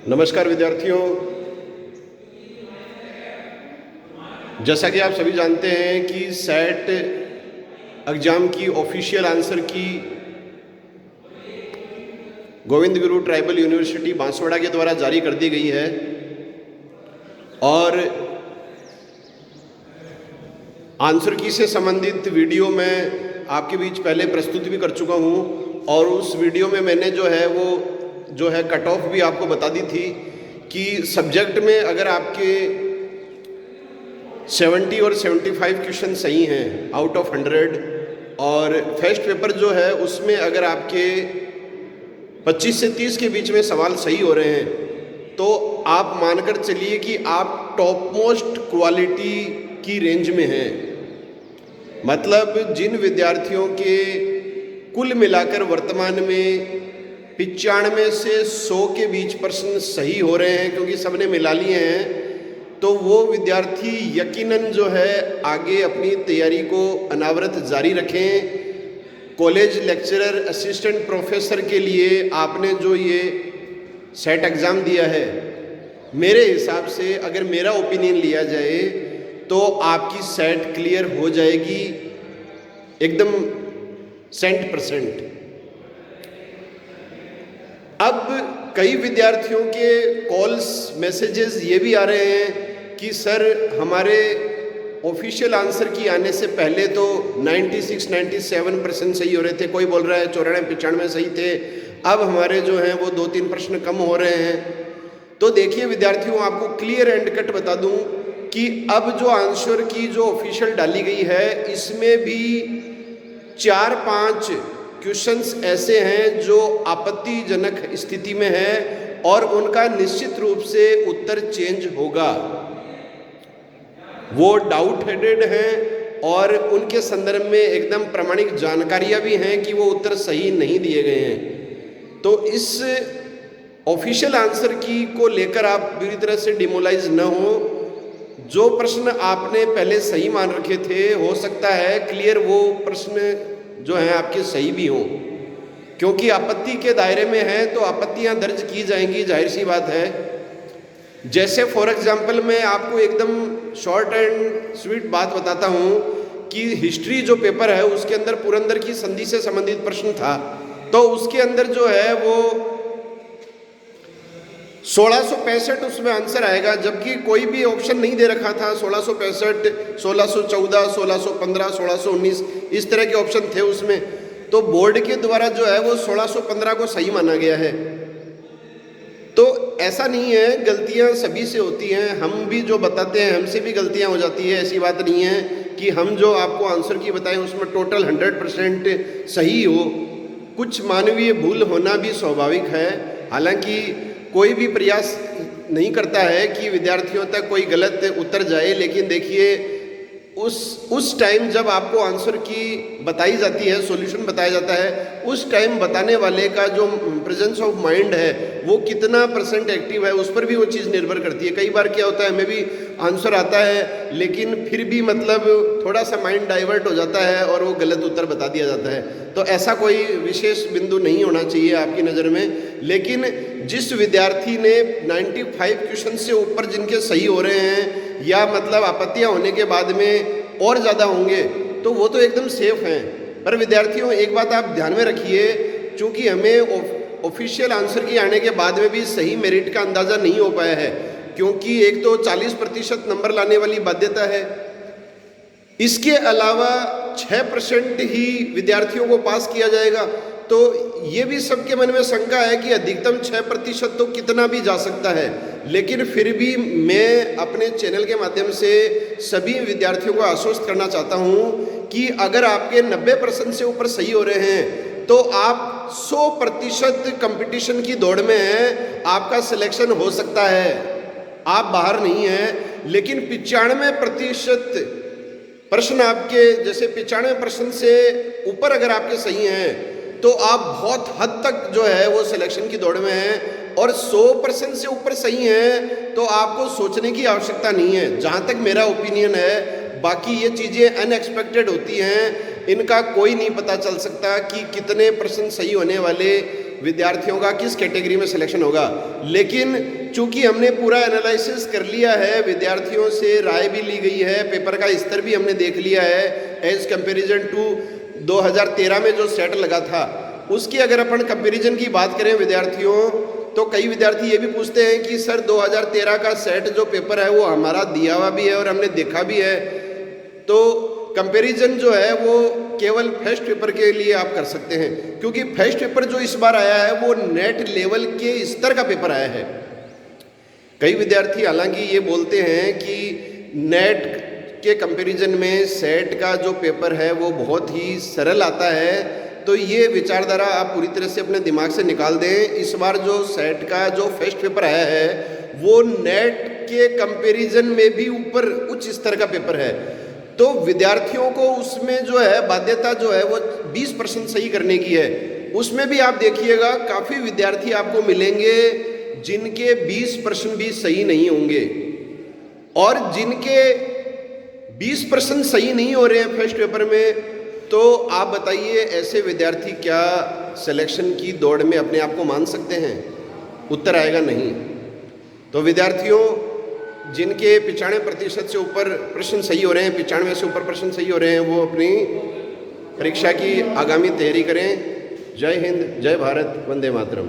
नमस्कार विद्यार्थियों, जैसा कि आप सभी जानते हैं कि सेट एग्ज़ाम की ऑफिशियल आंसर की गोविंद गुरु ट्राइबल यूनिवर्सिटी बांसवाड़ा के द्वारा जारी कर दी गई है और आंसर की से संबंधित वीडियो मैं आपके बीच पहले प्रस्तुत भी कर चुका हूं और उस वीडियो में मैंने जो है कट ऑफ भी आपको बता दी थी कि सब्जेक्ट में अगर आपके 70 और 75 क्वेश्चन सही हैं आउट ऑफ 100 और फर्स्ट पेपर जो है उसमें अगर आपके 25 से 30 के बीच में सवाल सही हो रहे हैं तो आप मानकर चलिए कि आप टॉप मोस्ट क्वालिटी की रेंज में हैं। मतलब जिन विद्यार्थियों के कुल मिलाकर वर्तमान में 95 से 100 के बीच प्रश्न सही हो रहे हैं, क्योंकि सबने मिला लिए हैं, तो वो विद्यार्थी यकीनन जो है आगे अपनी तैयारी को अनावरत जारी रखें। कॉलेज लेक्चरर असिस्टेंट प्रोफेसर के लिए आपने जो ये सेट एग्ज़ाम दिया है, मेरे हिसाब से अगर मेरा ओपिनियन लिया जाए तो आपकी सेट क्लियर हो जाएगी एकदम 100%। अब कई विद्यार्थियों के कॉल्स मैसेजेस ये भी आ रहे हैं कि सर हमारे ऑफिशियल आंसर की आने से पहले तो 96-97% सही हो रहे थे, कोई बोल रहा है 94-95 सही थे, अब हमारे जो हैं वो 2-3 प्रश्न कम हो रहे हैं। तो देखिए विद्यार्थियों, आपको क्लियर एंड कट बता दूं कि अब जो आंसर की जो ऑफिशियल डाली गई है इसमें भी 4-5 क्वेश्चंस ऐसे हैं जो आपत्तिजनक स्थिति में है और उनका निश्चित रूप से उत्तर चेंज होगा। वो डाउट हेडेड हैं और उनके संदर्भ में एकदम प्रामाणिक जानकारियां भी हैं कि वो उत्तर सही नहीं दिए गए हैं। तो इस ऑफिशियल आंसर की को लेकर आप पूरी तरह से डिमोलाइज न हो। जो प्रश्न आपने पहले सही मान रखे थे, हो सकता है क्लियर वो प्रश्न जो है आपके सही भी हों, क्योंकि आपत्ति के दायरे में है तो आपत्तियां दर्ज की जाएंगी, जाहिर सी बात है। जैसे फॉर एग्जांपल मैं आपको एकदम शॉर्ट एंड स्वीट बात बताता हूं कि हिस्ट्री जो पेपर है उसके अंदर पुरंदर की संधि से संबंधित प्रश्न था, तो उसके अंदर जो है वो 1665 उसमें आंसर आएगा, जबकि कोई भी ऑप्शन नहीं दे रखा था। 1665, 1614, 1615, 1619 इस तरह के ऑप्शन थे उसमें, तो बोर्ड के द्वारा जो है वो 1615 को सही माना गया है। तो ऐसा नहीं है, गलतियां सभी से होती हैं, हम भी जो बताते हैं हमसे भी गलतियां हो जाती है। ऐसी बात नहीं है कि हम जो आपको आंसर की बताएं उसमें टोटल 100% सही हो, कुछ मानवीय भूल होना भी स्वाभाविक है। हालांकि कोई भी प्रयास नहीं करता है कि विद्यार्थियों तक कोई गलत उत्तर जाए, लेकिन देखिए उस टाइम जब आपको आंसर की बताई जाती है, सॉल्यूशन बताया जाता है, उस टाइम बताने वाले का जो प्रेजेंस ऑफ माइंड है वो कितना % एक्टिव है उस पर भी वो चीज़ निर्भर करती है। कई बार क्या होता है, हमें भी आंसर आता है लेकिन फिर भी मतलब थोड़ा सा माइंड डाइवर्ट हो जाता है और वो गलत उत्तर बता दिया जाता है। तो ऐसा कोई विशेष बिंदु नहीं होना चाहिए आपकी नज़र में। लेकिन जिस विद्यार्थी ने 95 क्वेश्चन से ऊपर जिनके सही हो रहे हैं या मतलब आपत्तियां होने के बाद में और ज़्यादा होंगे, तो वो तो एकदम सेफ हैं। पर विद्यार्थियों एक बात आप ध्यान में रखिए, चूँकि हमें ऑफिशियल आंसर की आने के बाद में भी सही मेरिट का अंदाज़ा नहीं हो पाया है, क्योंकि एक तो 40% नंबर लाने वाली बाध्यता है, इसके अलावा 6% ही विद्यार्थियों को पास किया जाएगा। तो ये भी सबके मन में शंका है कि अधिकतम 6% तो कितना भी जा सकता है। लेकिन फिर भी मैं अपने चैनल के माध्यम से सभी विद्यार्थियों को आश्वस्त करना चाहता हूँ कि अगर आपके 90% से ऊपर सही हो रहे हैं तो आप 100% कंपटीशन की दौड़ में हैं, आपका सिलेक्शन हो सकता है, आप बाहर नहीं हैं। लेकिन 95% प्रश्न आपके, जैसे 95% से ऊपर अगर आपके सही हैं तो आप बहुत हद तक जो है वो सिलेक्शन की दौड़ में हैं, और 100% से ऊपर सही हैं तो आपको सोचने की आवश्यकता नहीं है, जहाँ तक मेरा ओपिनियन है। बाकी ये चीज़ें अनएक्सपेक्टेड होती हैं, इनका कोई नहीं पता चल सकता कि कितने % सही होने वाले विद्यार्थियों का किस कैटेगरी में सिलेक्शन होगा। लेकिन चूंकि हमने पूरा एनालिसिस कर लिया है, विद्यार्थियों से राय भी ली गई है, पेपर का स्तर भी हमने देख लिया है एज कंपेरिजन टू 2013 में जो सेट लगा था, उसकी अगर अपन कंपेरिजन की बात करें विद्यार्थियों, तो कई विद्यार्थी ये भी पूछते हैं कि सर 2013 का सेट जो पेपर है वो हमारा दिया हुआ भी है और हमने देखा भी है, तो कंपैरिजन जो है वो केवल फर्स्ट पेपर के लिए आप कर सकते हैं, क्योंकि फर्स्ट पेपर जो इस बार आया है वो नेट लेवल के स्तर का पेपर आया है। कई विद्यार्थी हालांकि ये बोलते हैं कि नेट के कंपैरिजन में सेट का जो पेपर है वो बहुत ही सरल आता है, तो ये विचारधारा आप पूरी तरह से अपने दिमाग से निकाल दें। इस बार जो सेट का जो फर्स्ट पेपर आया है वो नेट के कंपैरिजन में भी ऊपर उच्च स्तर का पेपर है, तो विद्यार्थियों को उसमें जो है बाध्यता जो है वो 20% सही करने की है। उसमें भी आप देखिएगा काफ़ी विद्यार्थी आपको मिलेंगे जिनके 20% भी सही नहीं होंगे, और जिनके 20% सही नहीं हो रहे हैं फर्स्ट पेपर में, तो आप बताइए ऐसे विद्यार्थी क्या सिलेक्शन की दौड़ में अपने आप को मान सकते हैं? उत्तर आएगा नहीं। तो विद्यार्थियों जिनके 95% से ऊपर प्रश्न सही हो रहे हैं, 95 से ऊपर प्रश्न सही हो रहे हैं, वो अपनी परीक्षा की आगामी तैयारी करें। जय हिंद, जय भारत, वंदे मातरम।